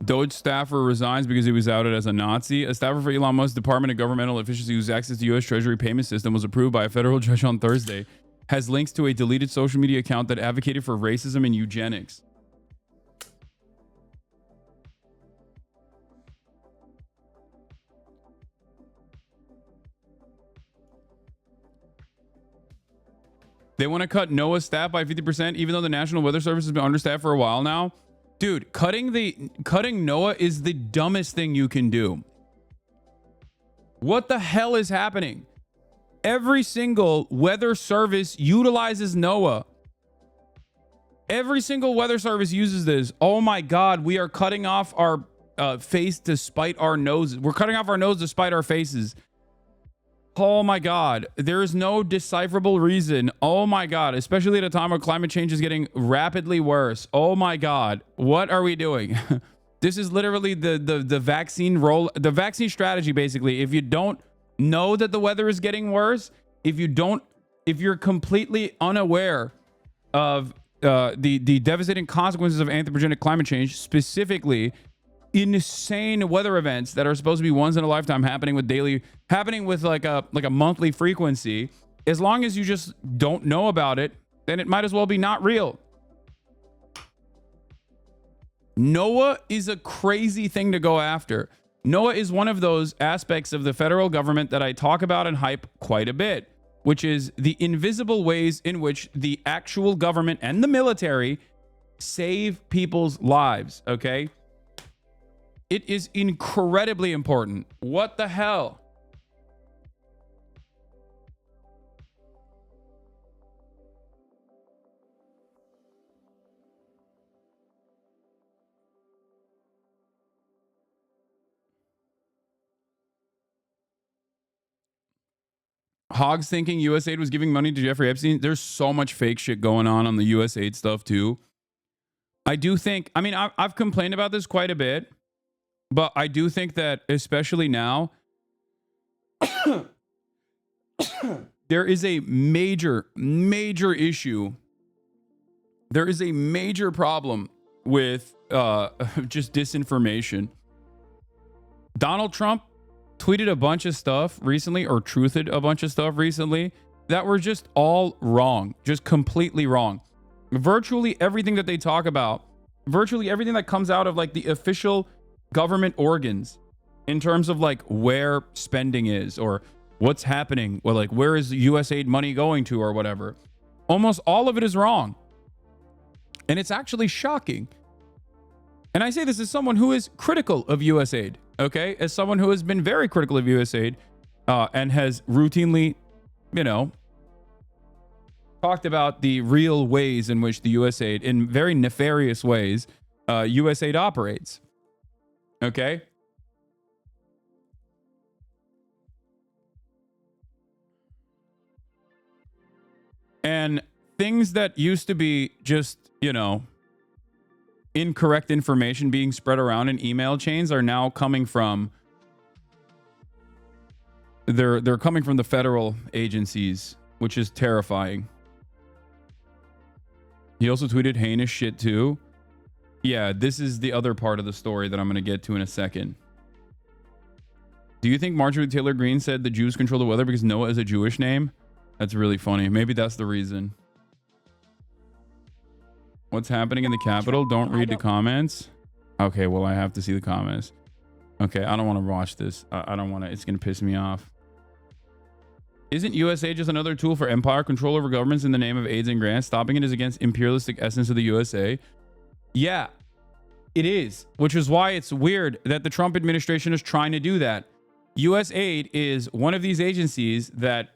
DOGE staffer resigns because he was outed as a Nazi. A staffer for Elon Musk's Department of Governmental Efficiency whose access to U.S. Treasury payment system was approved by a federal judge on Thursday has links to a deleted social media account that advocated for racism and eugenics. They want to cut NOAA's staff by 50%, even though the National Weather Service has been understaffed for a while now. Dude, cutting NOAA is the dumbest thing you can do. What the hell is happening? Every single weather service utilizes NOAA. Every single weather service uses this. Oh my God, we are cutting off our face to spite our noses. We're cutting off our nose to spite our faces. Oh my God, there is no decipherable reason. Oh my God, especially at a time where climate change is getting rapidly worse. Oh my God, what are we doing? This is literally the vaccine vaccine strategy, basically. If you don't know that the weather is getting worse, if you're completely unaware of the devastating consequences of anthropogenic climate change, specifically insane weather events that are supposed to be once in a lifetime happening with like a monthly frequency, as long as you just don't know about it, then it might as well be not real. NOAA is a crazy thing to go after. NOAA is one of those aspects of the federal government that I talk about and hype quite a bit, which is the invisible ways in which the actual government and the military save people's lives, okay? It is incredibly important. What the hell? Hogs thinking USAID was giving money to Jeffrey Epstein. There's so much fake shit going on the USAID stuff too. I do think, I mean, I've complained about this quite a bit, but I do think that especially now, there is a major issue. There is a major problem with just disinformation. Donald Trump tweeted a bunch of stuff recently, or truthed a bunch of stuff recently, that were just all wrong, just completely wrong. Virtually everything that they talk about, virtually everything that comes out of like the official government organs in terms of like where spending is or what's happening, or like where is USAID money going to or whatever, almost all of it is wrong. And it's actually shocking. And I say this as someone who is critical of USAID, okay? As someone who has been very critical of USAID and has routinely, talked about the real ways in which the USAID, in very nefarious ways, USAID operates. Okay? And things that used to be just, incorrect information being spread around in email chains are now coming from they're coming from the federal agencies, which is terrifying. He also tweeted heinous shit too. Yeah, this is the other part of the story that I'm going to get to in a second. Do you think Marjorie Taylor Greene said the Jews control the weather because Noah is a Jewish name? That's really funny. Maybe that's the reason. What's happening in the Capitol? Don't read the comments. Okay, well, I have to see the comments. Okay, I don't want to watch this. I don't want to. It's going to piss me off. Isn't USA just another tool for empire control over governments in the name of aids and grants? Stopping it is against imperialistic essence of the USA. Yeah, it is, which is why it's weird that the Trump administration is trying to do that. USAID is one of these agencies that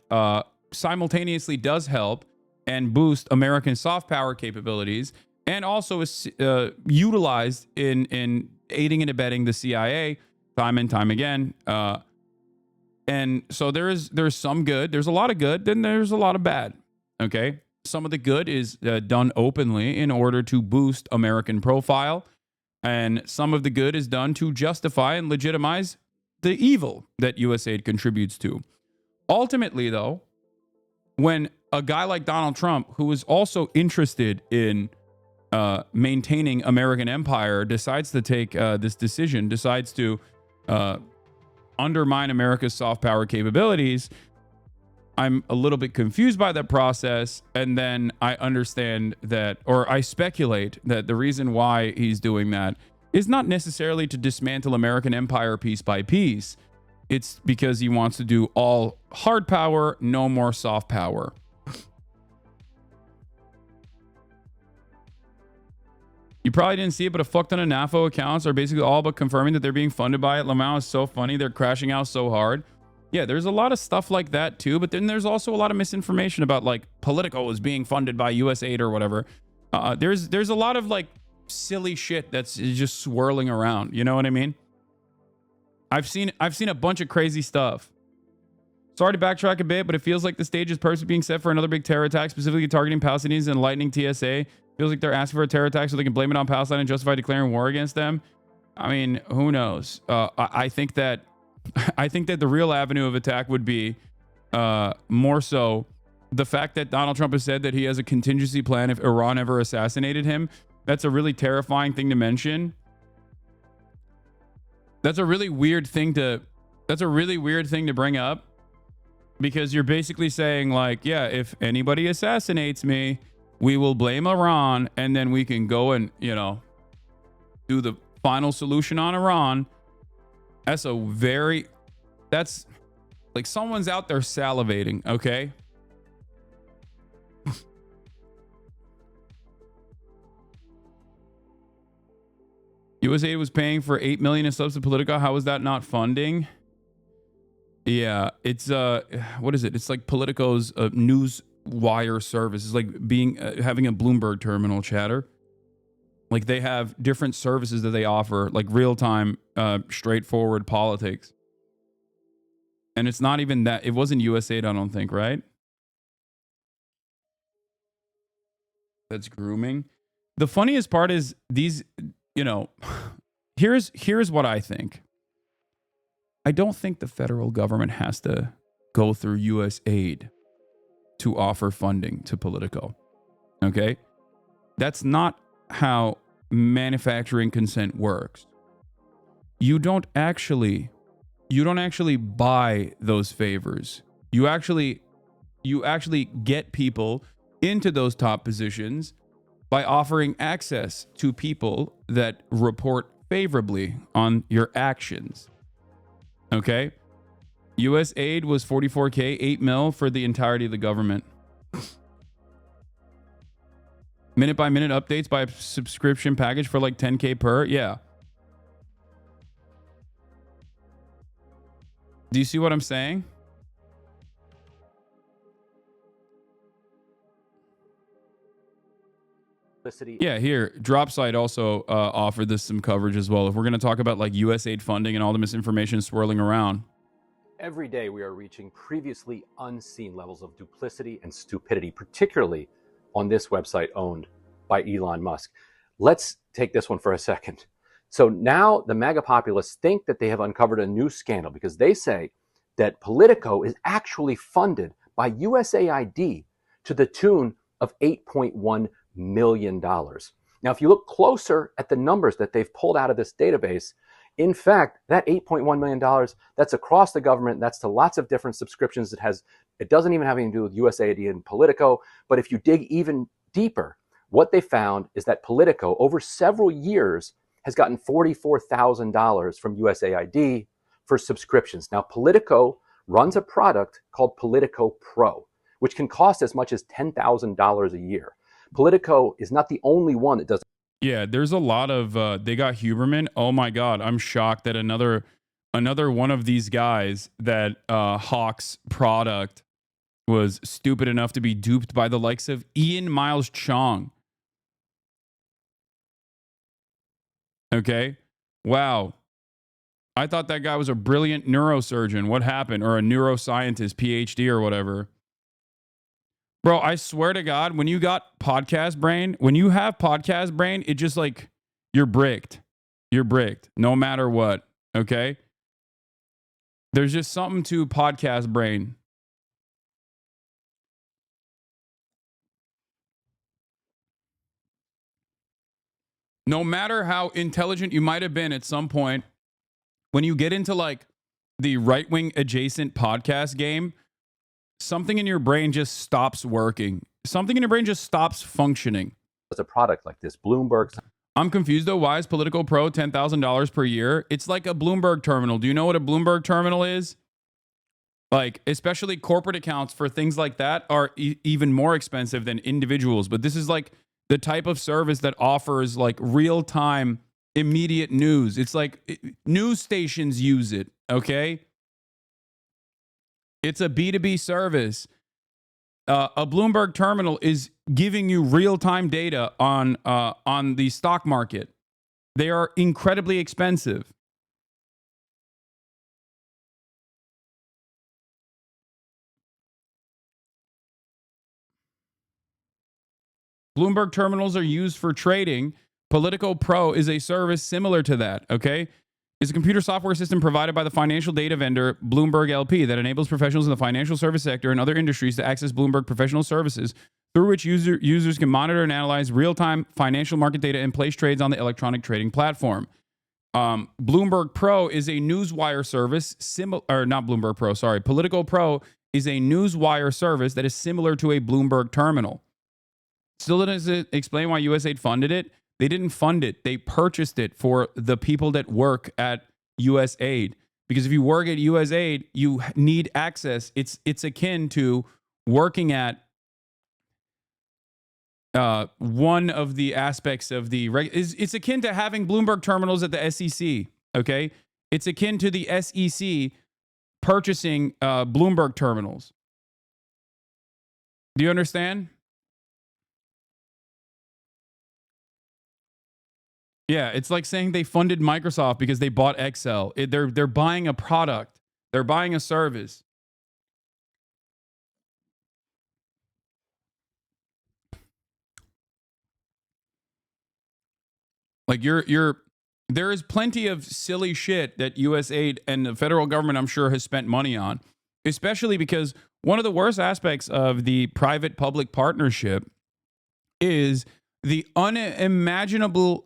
simultaneously does help and boost American soft power capabilities, and also is utilized in aiding and abetting the CIA time and time again. And so there's some good. There's a lot of good. Then there's a lot of bad. Okay. Some of the good is done openly in order to boost American profile. And some of the good is done to justify and legitimize the evil that USAID contributes to. Ultimately, though, when a guy like Donald Trump, who is also interested in maintaining American empire decides to take this decision, decides to undermine America's soft power capabilities, I'm a little bit confused by that process. And then I understand that, or I speculate that the reason why he's doing that is not necessarily to dismantle American empire piece by piece. It's because he wants to do all hard power, no more soft power. You probably didn't see it, but a fuck ton of NAFO accounts are basically all but confirming that they're being funded by it. Lamau is so funny. They're crashing out so hard. Yeah, there's a lot of stuff like that too, but then there's also a lot of misinformation about like Politico is being funded by USAID or whatever. There's a lot of like silly shit that's just swirling around. You know what I mean? I've seen a bunch of crazy stuff. Sorry to backtrack a bit, but it feels like the stage is personally being set for another big terror attack, specifically targeting Palestinians and lightning TSA. Feels like they're asking for a terror attack so they can blame it on Palestine and justify declaring war against them. I mean, who knows? I think that the real avenue of attack would be more so the fact that Donald Trump has said that he has a contingency plan if Iran ever assassinated him. That's a really terrifying thing to mention. That's a really weird thing to bring up, because you're basically saying like, yeah, if anybody assassinates me, we will blame Iran, and then we can go and, you know, do the final solution on Iran. That's like someone's out there salivating, okay? USAID was paying for $8 million in subs to Politico. How is that not funding? Yeah, it's what is it? It's like Politico's news wire service. It's like being having a Bloomberg terminal, chatter. Like they have different services that they offer, like real-time, straightforward politics. And it's not even that. It wasn't USAID, I don't think, right? That's grooming. The funniest part is these, you know, here's what I think. I don't think the federal government has to go through USAID to offer funding to Politico. Okay? That's not how manufacturing consent works. You don't actually buy those favors. You actually get people into those top positions by offering access to people that report favorably on your actions. Okay? US aid was $44K, 8 mil for the entirety of the government. Minute by minute updates by a subscription package for like 10K per. Yeah. Do you see what I'm saying? Yeah, here, Dropsite also offered this some coverage as well. If we're going to talk about like USAID funding and all the misinformation swirling around. Every day we are reaching previously unseen levels of duplicity and stupidity, particularly on this website owned by Elon Musk. Let's take this one for a second. So now the MAGA populists think that they have uncovered a new scandal because they say that Politico is actually funded by USAID to the tune of $8.1 million. Now, if you look closer at the numbers that they've pulled out of this database, in fact, that $8.1 million, that's across the government. That's to lots of different subscriptions. It doesn't even have anything to do with USAID and Politico. But if you dig even deeper, what they found is that Politico, over several years, has gotten $44,000 from USAID for subscriptions. Now, Politico runs a product called Politico Pro, which can cost as much as $10,000 a year. Politico is not the only one that does. Yeah, there's a lot of they got Huberman. Oh my God, I'm shocked that another one of these guys that Hawk's product was stupid enough to be duped by the likes of Ian Miles Chong. Okay, wow. I thought that guy was a brilliant neurosurgeon. What happened? Or a neuroscientist, PhD or whatever. Bro, I swear to God, when you got podcast brain, when you have podcast brain, it just like, you're bricked. You're bricked, no matter what, okay? There's just something to podcast brain. No matter how intelligent you might have been at some point, when you get into like the right-wing adjacent podcast game, something in your brain just stops working. Something in your brain just stops functioning. As a product like this, Bloomberg. I'm confused though. Why is Political Pro $10,000 per year? It's like a Bloomberg terminal. Do you know what a Bloomberg terminal is? Like, especially corporate accounts for things like that are even more expensive than individuals. But this is like the type of service that offers like real-time, immediate news. It's like news stations use it, okay? It's a B2B service. A Bloomberg terminal is giving you real-time data on the stock market. They are incredibly expensive. Bloomberg terminals are used for trading. Politico Pro is a service similar to that, okay? It's a computer software system provided by the financial data vendor Bloomberg LP that enables professionals in the financial service sector and other industries to access Bloomberg professional services through which users can monitor and analyze real-time financial market data and place trades on the electronic trading platform. Bloomberg Pro is a newswire service, not Bloomberg Pro, sorry. Politico Pro is a newswire service that is similar to a Bloomberg terminal. Still doesn't explain why USAID funded it. They didn't fund it. They purchased it for the people that work at USAID. Because if you work at USAID, you need access. It's akin to working at one of the aspects of the... It's akin to having Bloomberg terminals at the SEC, okay? It's akin to the SEC purchasing Bloomberg terminals. Do you understand? Yeah, it's like saying they funded Microsoft because they bought Excel. They're buying a product. They're buying a service. Like there is plenty of silly shit that USAID and the federal government, I'm sure, has spent money on, especially because one of the worst aspects of the private-public partnership is the unimaginably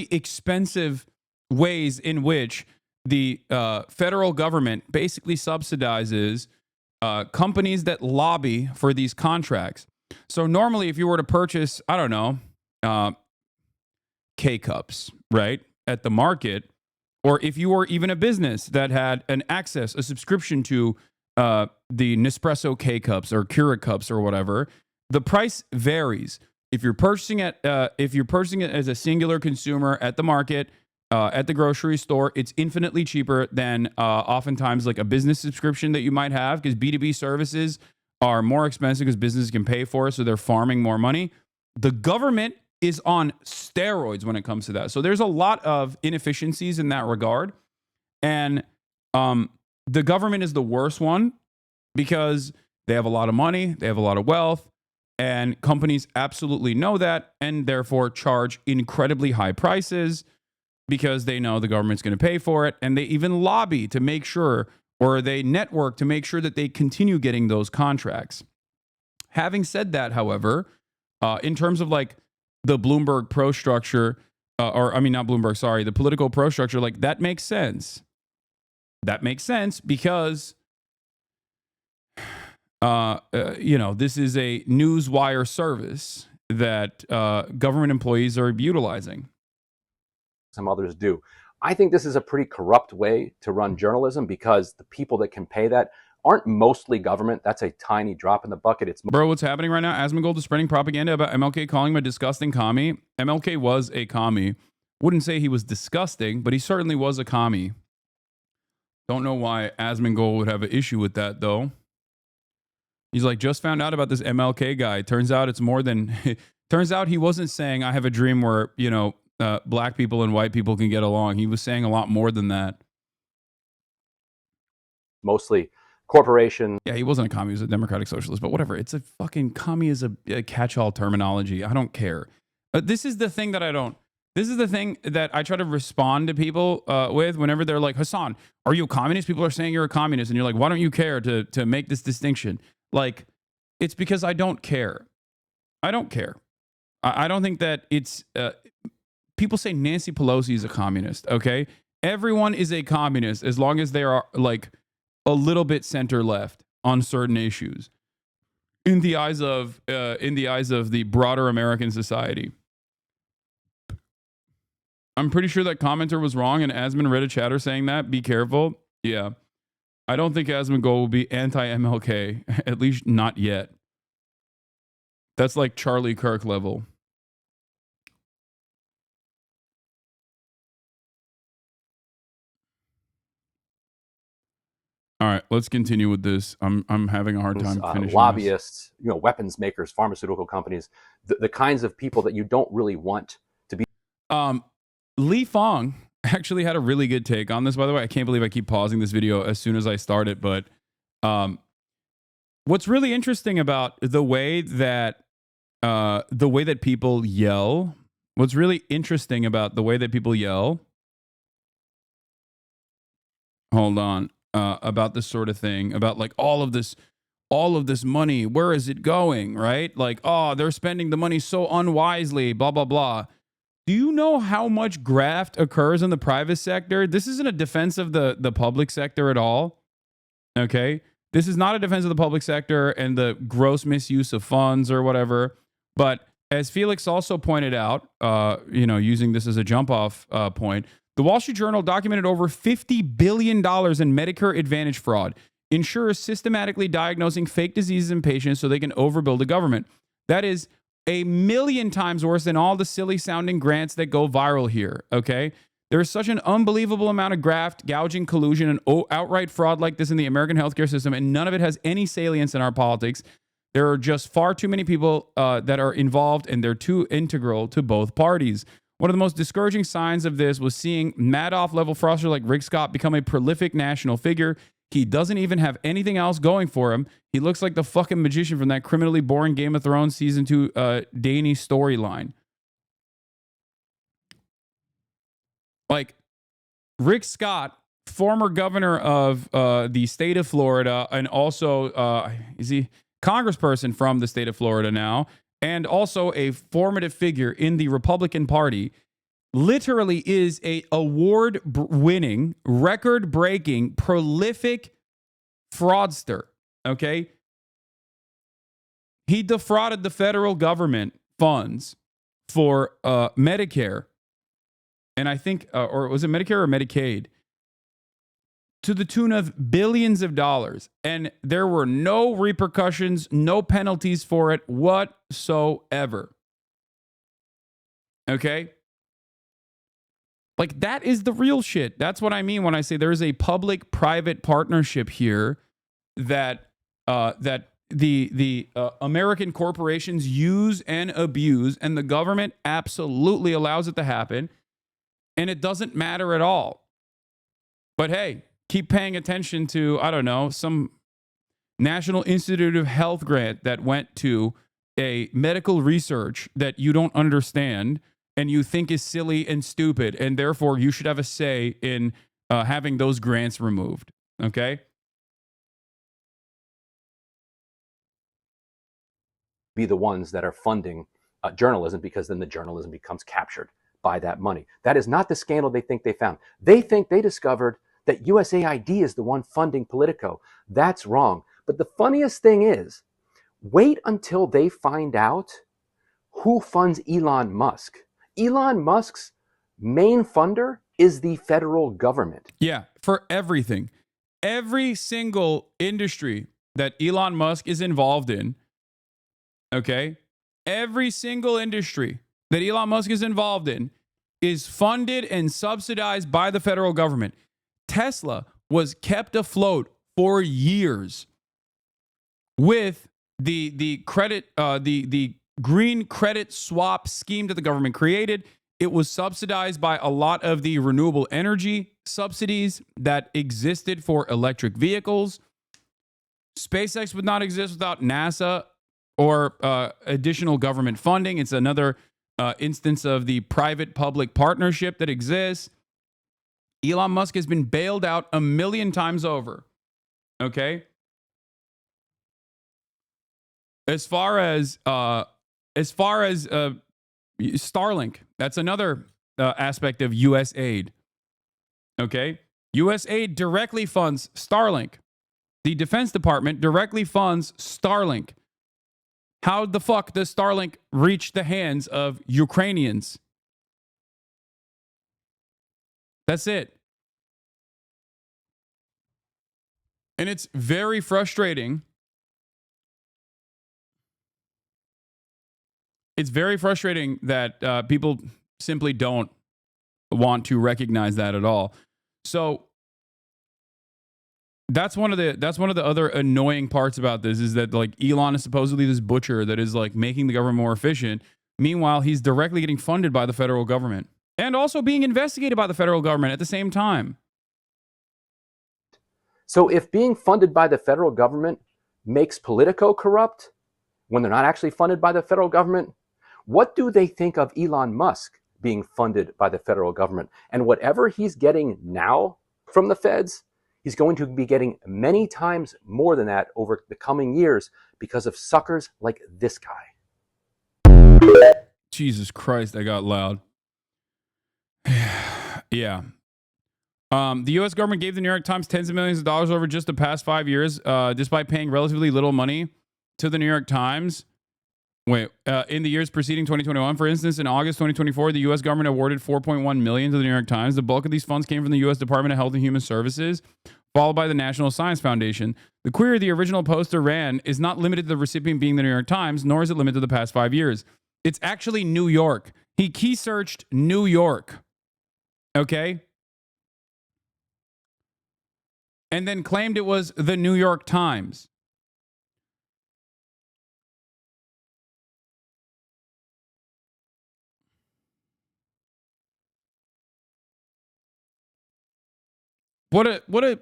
expensive ways in which the federal government basically subsidizes companies that lobby for these contracts. So normally, if you were to purchase, I don't know, K-Cups, right, at the market, or if you were even a business that had a subscription to the Nespresso K-Cups or Keurig cups or whatever, the price varies. If you're purchasing it as a singular consumer at the market, at the grocery store, it's infinitely cheaper than oftentimes like a business subscription that you might have, because B2B services are more expensive because businesses can pay for it, so they're farming more money. The government is on steroids when it comes to that. So there's a lot of inefficiencies in that regard. And the government is the worst one because they have a lot of money, they have a lot of wealth, and companies absolutely know that and therefore charge incredibly high prices because they know the government's going to pay for it. And they even lobby to make sure, or they network to make sure that they continue getting those contracts. Having said that, however, in terms of like the Bloomberg Pro structure, the Politico Pro structure, like that makes sense. That makes sense because, this is a newswire service that government employees are utilizing. Some others do. I think this is a pretty corrupt way to run journalism because the people that can pay that aren't mostly government. That's a tiny drop in the bucket. Bro, what's happening right now? Asmongold is spreading propaganda about MLK, calling him a disgusting commie. MLK was a commie. Wouldn't say he was disgusting, but he certainly was a commie. Don't know why Asmongold would have an issue with that, though. He's like, just found out about this MLK guy. Turns out it's more than... Turns out he wasn't saying, I have a dream where, black people and white people can get along. He was saying a lot more than that. Mostly corporation. Yeah, he wasn't a commie. He was a democratic socialist, but whatever. It's a fucking... Commie is a catch-all terminology. I don't care. This is the thing that I don't... This is the thing that I try to respond to people with whenever they're like, Hasan, are you a communist? People are saying you're a communist. And you're like, why don't you care to make this distinction? Like, it's because I don't care. I don't care. I don't think that it's... people say Nancy Pelosi is a communist. Okay, everyone is a communist as long as they are like a little bit center left on certain issues in the eyes of the broader American society. I'm pretty sure that commenter was wrong, and Asmund read a chatter saying that. Be careful. Yeah. I don't think Asmund Gold will be anti-MLK, at least not yet. That's like Charlie Kirk level. All right, let's continue with this. I'm having a hard time finishing lobbyists, this. Weapons makers, pharmaceutical companies, the kinds of people that you don't really want to be. Li Fong actually had a really good take on this, by the way. I can't believe I keep pausing this video as soon as I start it, but what's really interesting about the way that people yell, what's really interesting about the way that people yell, hold on, about this sort of thing, about like all of this money, where is it going, right? Like, oh, they're spending the money so unwisely, blah, blah, blah. Do you know how much graft occurs in the private sector? This isn't a defense of the public sector at all. Okay? This is not a defense of the public sector and the gross misuse of funds or whatever. But as Felix also pointed out, using this as a jump-off point, the Wall Street Journal documented over $50 billion in Medicare Advantage fraud. Insurers systematically diagnosing fake diseases in patients so they can overbill the government. That is a million times worse than all the silly sounding grants that go viral here. Okay. There's such an unbelievable amount of graft, gouging, collusion, and outright fraud like this in the American healthcare system, and none of it has any salience in our politics. There are just far too many people that are involved, and they're too integral to both parties. One of the most discouraging signs of this was seeing Madoff-level fraudster like Rick Scott become a prolific national figure. He doesn't even have anything else going for him. He looks like the fucking magician from that criminally boring Game of Thrones season 2 Dany storyline. Like, Rick Scott, former governor of the state of Florida, and also, is he congressperson from the state of Florida now, and also a formative figure in the Republican Party, literally is a award-winning, record-breaking, prolific fraudster, okay? He defrauded the federal government funds for Medicare, and I think, or was it Medicare or Medicaid, to the tune of billions of dollars, and there were no repercussions, no penalties for it whatsoever. Okay? Like, that is the real shit. That's what I mean when I say there is a public-private partnership here that the American corporations use and abuse, and the government absolutely allows it to happen, and it doesn't matter at all. But hey, keep paying attention to, I don't know, some National Institute of Health grant that went to a medical research that you don't understand and you think is silly and stupid, and therefore you should have a say in having those grants removed. Okay? Be the ones that are funding journalism, because then the journalism becomes captured by that money. That is not the scandal they think they found. They think they discovered that USAID is the one funding Politico. That's wrong. But the funniest thing is, wait until they find out who funds Elon Musk. Elon Musk's main funder is the federal government. Yeah, for everything. Every single industry that Elon Musk is involved in, okay? Every single industry that Elon Musk is involved in is funded and subsidized by the federal government. Tesla was kept afloat for years with the credit, the green credit swap scheme that the government created. It was subsidized by a lot of the renewable energy subsidies that existed for electric vehicles. SpaceX would not exist without NASA or additional government funding. It's another instance of the private-public partnership that exists. Elon Musk has been bailed out a million times over. Okay? As far as Starlink, that's another aspect of U.S. aid. Okay? U.S. aid directly funds Starlink. The Defense Department directly funds Starlink. How the fuck does Starlink reach the hands of Ukrainians? That's it. And it's very frustrating. It's very frustrating that people simply don't want to recognize that at all. So that's one of the other annoying parts about this is that like Elon is supposedly this butcher that is like making the government more efficient. Meanwhile, he's directly getting funded by the federal government and also being investigated by the federal government at the same time. So if being funded by the federal government makes Politico corrupt when they're not actually funded by the federal government, what do they think of Elon Musk being funded by the federal government? And whatever he's getting now from the feds, he's going to be getting many times more than that over the coming years because of suckers like this guy. Jesus Christ, I got loud. Yeah. The U.S. government gave the New York Times tens of millions of dollars over just the past 5 years, despite paying relatively little money to the New York Times. In the years preceding 2021, for instance, in August 2024, the U.S. government awarded $4.1 million to the New York Times. The bulk of these funds came from the U.S. Department of Health and Human Services, followed by the National Science Foundation. The query the original poster ran is not limited to the recipient being the New York Times, nor is it limited to the past 5 years. It's actually New York. He key searched New York. Okay? And then claimed it was the New York Times. What a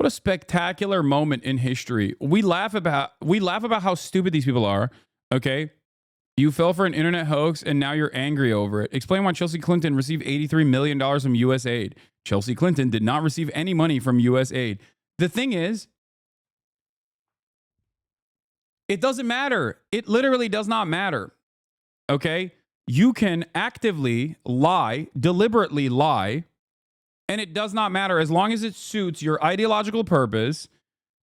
spectacular moment in history. We laugh about how stupid these people are. Okay? You fell for an internet hoax and now you're angry over it. Explain why Chelsea Clinton received $83 million from U.S. aid. Chelsea Clinton did not receive any money from U.S. aid. The thing is, it doesn't matter. It literally does not matter. Okay? You can actively lie, deliberately lie, and it does not matter as long as it suits your ideological purpose.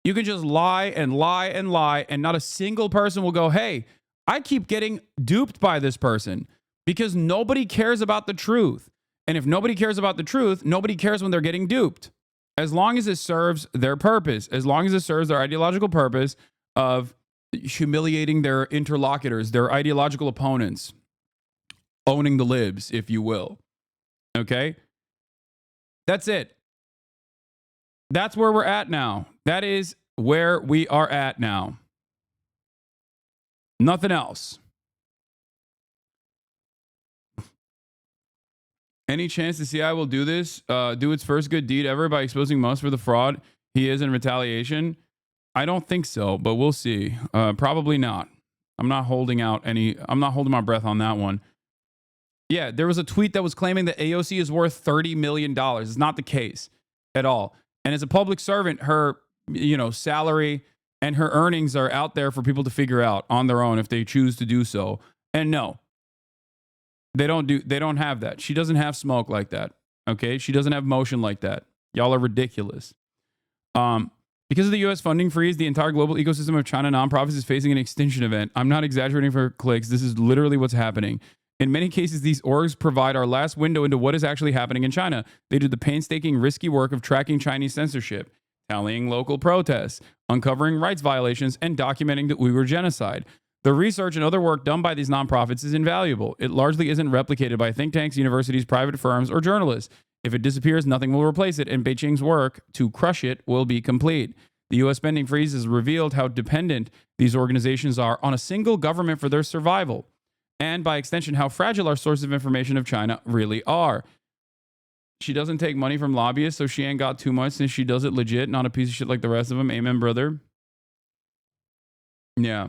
You can just lie and lie and lie, and not a single person will go, hey, I keep getting duped by this person, because nobody cares about the truth. And if nobody cares about the truth, nobody cares when they're getting duped. As long as it serves their purpose, as long as it serves their ideological purpose of humiliating their interlocutors, their ideological opponents, owning the libs, if you will. Okay? That's it. That's where we're at now. That is where we are at now. Nothing else. Any chance the CIA will do this, do its first good deed ever by exposing Musk for the fraud he is in retaliation? I don't think so, but we'll see. Probably not. I'm not holding my breath on that one. Yeah, there was a tweet that was claiming that AOC is worth $30 million. It's not the case at all. And as a public servant, her, salary and her earnings are out there for people to figure out on their own if they choose to do so. And no, they don't have that. She doesn't have smoke like that. Okay? She doesn't have motion like that. Y'all are ridiculous. Because of the U.S. funding freeze, the entire global ecosystem of China nonprofits is facing an extinction event. I'm not exaggerating for clicks. This is literally what's happening. In many cases, these orgs provide our last window into what is actually happening in China. They do the painstaking, risky work of tracking Chinese censorship, tallying local protests, uncovering rights violations, and documenting the Uyghur genocide. The research and other work done by these nonprofits is invaluable. It largely isn't replicated by think tanks, universities, private firms, or journalists. If it disappears, nothing will replace it, and Beijing's work to crush it will be complete. The U.S. spending freeze has revealed how dependent these organizations are on a single government for their survival, and by extension, how fragile our sources of information of China really are. She doesn't take money from lobbyists, so she ain't got too much since she does it legit, not a piece of shit like the rest of them. Amen, brother. Yeah.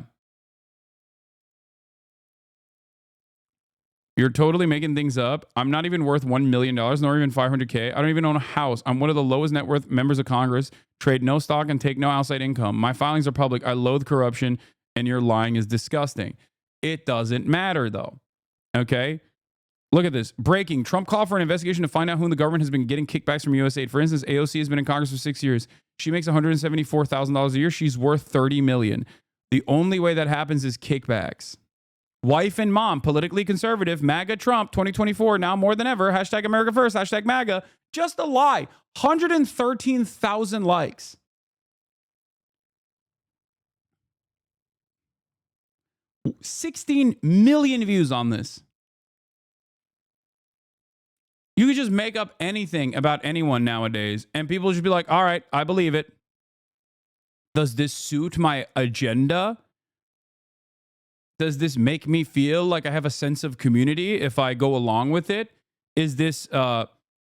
You're totally making things up. I'm not even worth $1 million, nor even $500K. I don't even own a house. I'm one of the lowest net worth members of Congress, trade no stock, and take no outside income. My filings are public. I loathe corruption, and your lying is disgusting. It doesn't matter, though. Okay. Look at this. Breaking. Trump called for an investigation to find out who in the government has been getting kickbacks from USAID. For instance, AOC has been in Congress for 6 years. She makes $174,000 a year. She's worth $30 million. The only way that happens is kickbacks. Wife and mom, politically conservative, MAGA Trump 2024, now more than ever. Hashtag America First, hashtag MAGA. Just a lie. 113,000 likes. $16 million views on this. You could just make up anything about anyone nowadays, and people should be like, all right, I believe it. Does this suit my agenda? Does this make me feel like I have a sense of community if I go along with it? Is this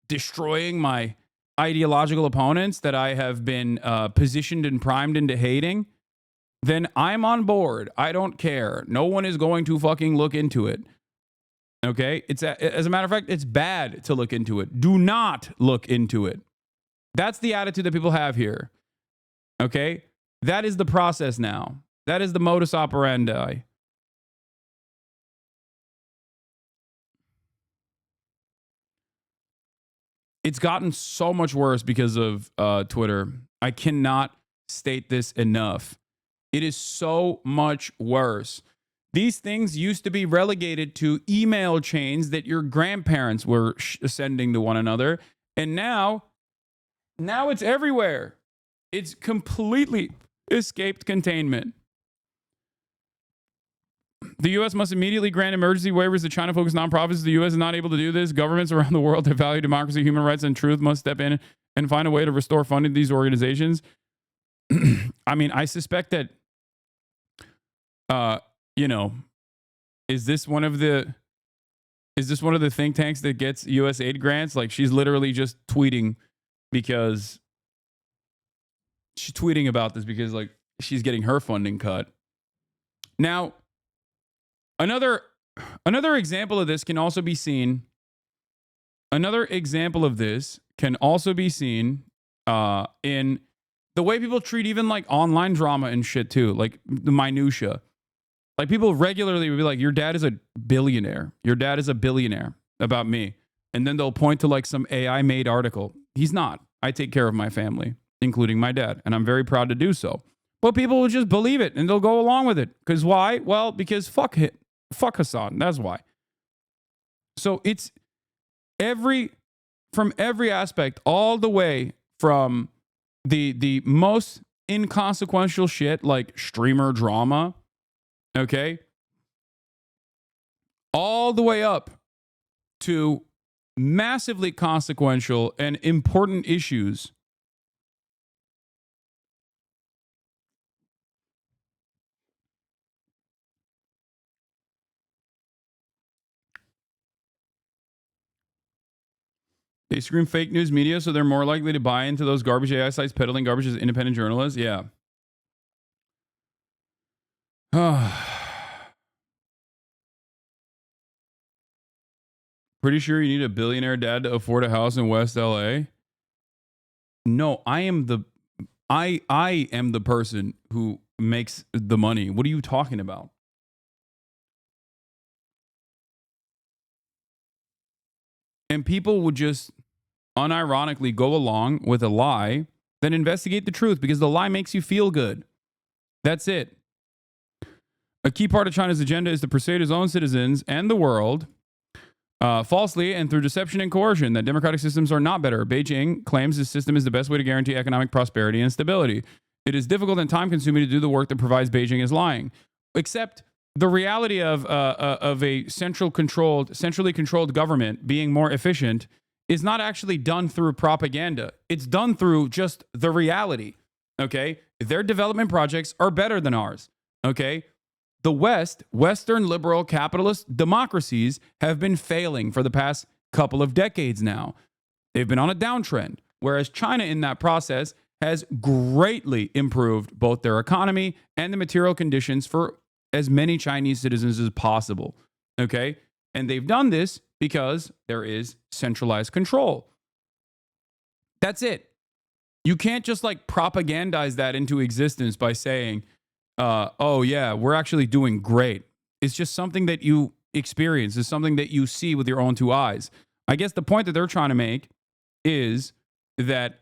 destroying my ideological opponents that I have been positioned and primed into hating? Then I'm on board. I don't care. No one is going to fucking look into it. Okay? As a matter of fact, it's bad to look into it. Do not look into it. That's the attitude that people have here. Okay? That is the process now. That is the modus operandi. It's gotten so much worse because of Twitter. I cannot state this enough. It is so much worse. These things used to be relegated to email chains that your grandparents were sending to one another. And now it's everywhere. It's completely escaped containment. The U.S. must immediately grant emergency waivers to China-focused nonprofits. The U.S. is not able to do this. Governments around the world that value democracy, human rights, and truth must step in and find a way to restore funding to these organizations. I mean, I suspect that, is this one of the think tanks that gets U.S. aid grants? Like, she's literally just tweeting because she's tweeting about this because, like, she's getting her funding cut. Now, another example of this can also be seen. Another example of this can also be seen in the way people treat even like online drama and shit too, like the minutia. Like, people regularly would be like, "Your dad is a billionaire. Your dad is a billionaire," about me, and then they'll point to like some AI made article. He's not. I take care of my family, including my dad, and I'm very proud to do so. But people will just believe it and they'll go along with it. Because why? Well, because fuck Hasan. That's why. So it's from every aspect, all the way from the most inconsequential shit like streamer drama, okay, all the way up to massively consequential and important issues. They scream fake news media, so they're more likely to buy into those garbage AI sites peddling garbage as independent journalists. Yeah. Pretty sure you need a billionaire dad to afford a house in West LA. No, I am the person who makes the money. What are you talking about? And people would just unironically go along with a lie, then investigate the truth because the lie makes you feel good. That's it. A key part of China's agenda is to persuade its own citizens and the world, falsely and through deception and coercion, that democratic systems are not better. Beijing claims this system is the best way to guarantee economic prosperity and stability. It is difficult and time-consuming to do the work that provides Beijing is lying. Except the reality of a centrally controlled government being more efficient is not actually done through propaganda. It's done through just the reality. Okay, their development projects are better than ours. Okay. The Western liberal capitalist democracies have been failing for the past couple of decades now. They've been on a downtrend, whereas China in that process has greatly improved both their economy and the material conditions for as many Chinese citizens as possible. Okay? And they've done this because there is centralized control. That's it. You can't just like propagandize that into existence by saying, oh yeah, we're actually doing great. It's just something that you experience. It's something that you see with your own two eyes. I guess the point that they're trying to make is that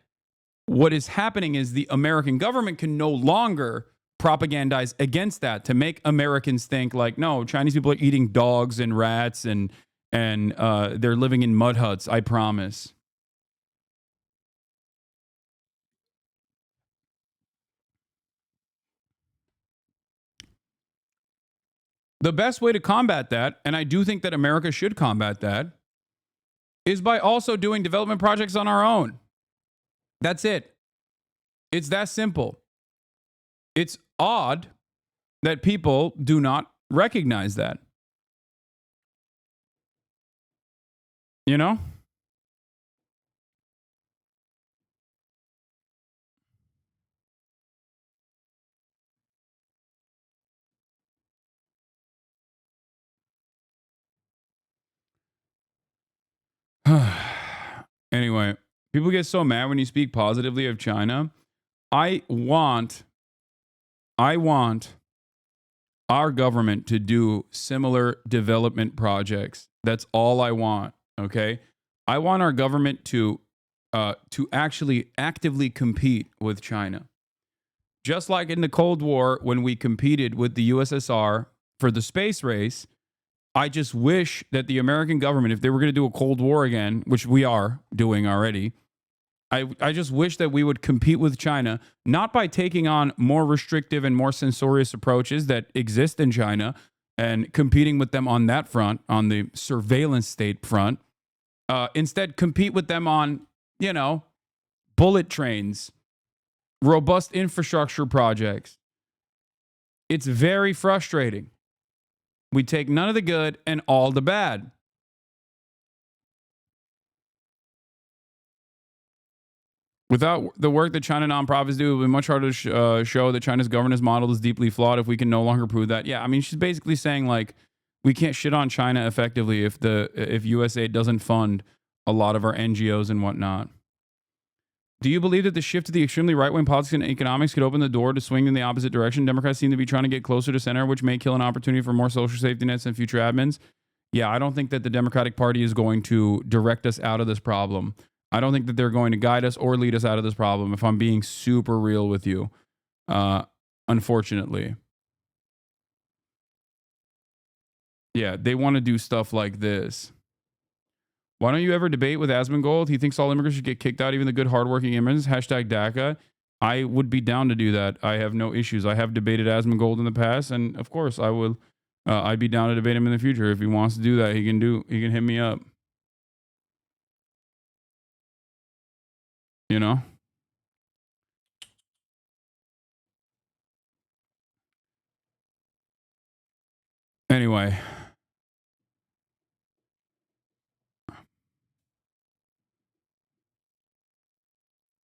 what is happening is the American government can no longer propagandize against that to make Americans think like, no, Chinese people are eating dogs and rats and they're living in mud huts. I promise. The best way to combat that, and I do think that America should combat that, is by also doing development projects on our own. That's it. It's that simple. It's odd that people do not recognize that. You know? Anyway, people get so mad when you speak positively of China. I want our government to do similar development projects. That's all I want, okay? I want our government to actually actively compete with China. Just like in the Cold War when we competed with the USSR for the space race, I just wish that the American government, if they were going to do a Cold War again, which we are doing already, I just wish that we would compete with China, not by taking on more restrictive and more censorious approaches that exist in China and competing with them on that front, on the surveillance state front. Instead, compete with them on, bullet trains, robust infrastructure projects. It's very frustrating. We take none of the good and all the bad. Without the work that China nonprofits do, it would be much harder to show that China's governance model is deeply flawed if we can no longer prove that. Yeah, I mean, she's basically saying, like, we can't shit on China effectively if USA doesn't fund a lot of our NGOs and whatnot. Do you believe that the shift to the extremely right-wing politics and economics could open the door to swing in the opposite direction? Democrats seem to be trying to get closer to center, which may kill an opportunity for more social safety nets and future admins. Yeah, I don't think that the Democratic Party is going to direct us out of this problem. I don't think that they're going to guide us or lead us out of this problem, if I'm being super real with you, unfortunately. Yeah, they want to do stuff like this. Why don't you ever debate with Asmongold? He thinks all immigrants should get kicked out, even the good, hardworking immigrants. Hashtag DACA. I would be down to do that. I have no issues. I have debated Asmongold in the past, and of course, I will. I'd be down to debate him in the future. If he wants to do that, he can hit me up. You know? Anyway.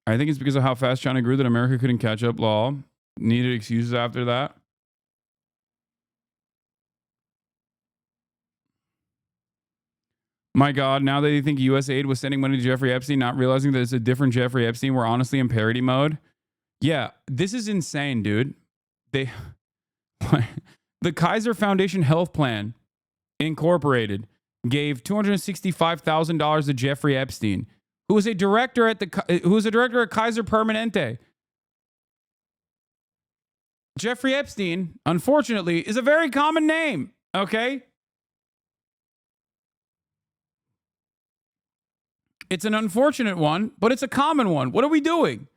I think it's because of how fast China grew that America couldn't catch up. Law needed excuses after that. My God, now that you think USAID was sending money to Jeffrey Epstein, not realizing that it's a different Jeffrey Epstein, we're honestly in parody mode. Yeah, this is insane, dude. The Kaiser Foundation Health Plan Incorporated gave $265,000 to Jeffrey Epstein, who was a director at Kaiser Permanente. Jeffrey Epstein, unfortunately, is a very common name, okay? It's an unfortunate one, but it's a common one. What are we doing?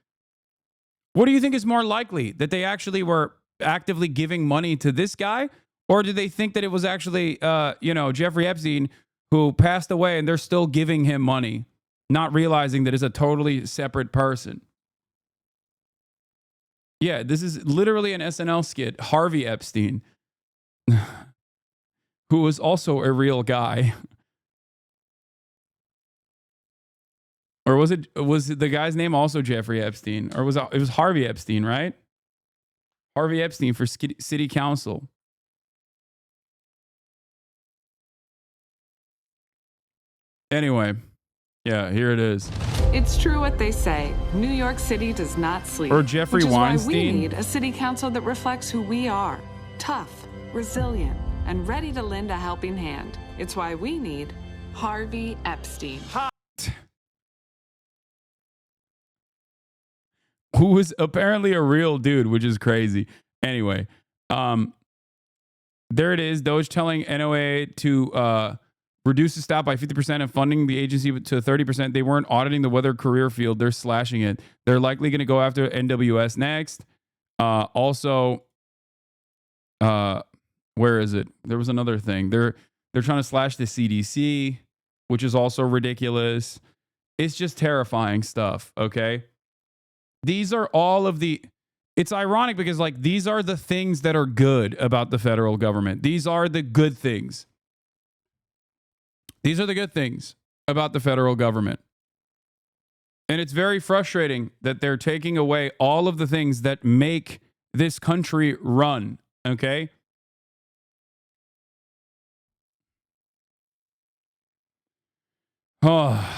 What do you think is more likely? That they actually were actively giving money to this guy? Or do they think that it was actually, Jeffrey Epstein who passed away and they're still giving him money, not realizing that it's a totally separate person? Yeah, this is literally an SNL skit. Harvey Epstein, who was also a real guy. Or was the guy's name also Jeffrey Epstein? Or it was Harvey Epstein, right? Harvey Epstein for city council. Anyway, yeah, here it is. It's true what they say. New York City does not sleep. Or Jeffrey which is Weinstein. Why we need a city council that reflects who we are. Tough, resilient, and ready to lend a helping hand. It's why we need Harvey Epstein. Who was apparently a real dude, which is crazy. Anyway, there it is. DOGE telling NOAA to reduce the staff by 50% and funding the agency to 30%. They weren't auditing the weather career field. They're slashing it. They're likely going to go after NWS next. Also, where is it? There was another thing. They're trying to slash the CDC, which is also ridiculous. It's just terrifying stuff, okay? These are all of the... It's ironic because, like, these are the things that are good about the federal government. These are the good things. These are the good things about the federal government. And it's very frustrating that they're taking away all of the things that make this country run, okay? Oh,